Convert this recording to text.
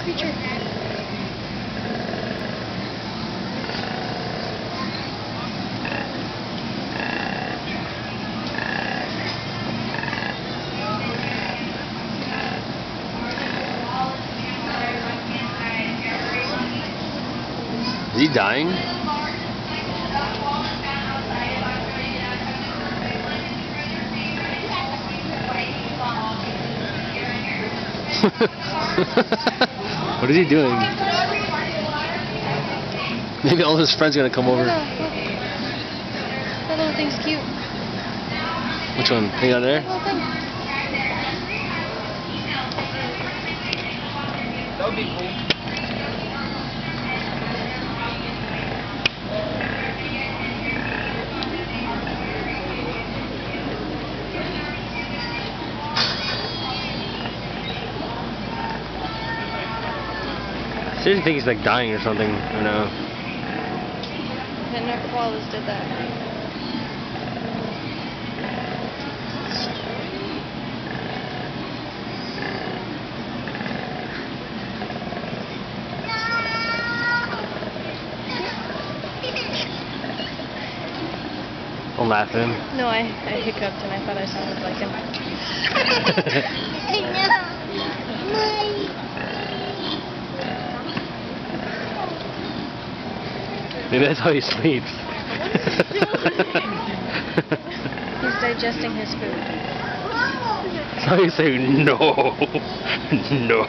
creature. Is he dying? What is he doing? Maybe all his friends are gonna come over. That little thing's cute. Which one? Hang on there? That little thing. That would be cool. I seriously think he's like dying or something. I don't know. And our koalas did that. Don't laugh at him. No, I hiccuped and I thought I sounded like him. Maybe that's how he sleeps. He's digesting his food. That's how you say no. No.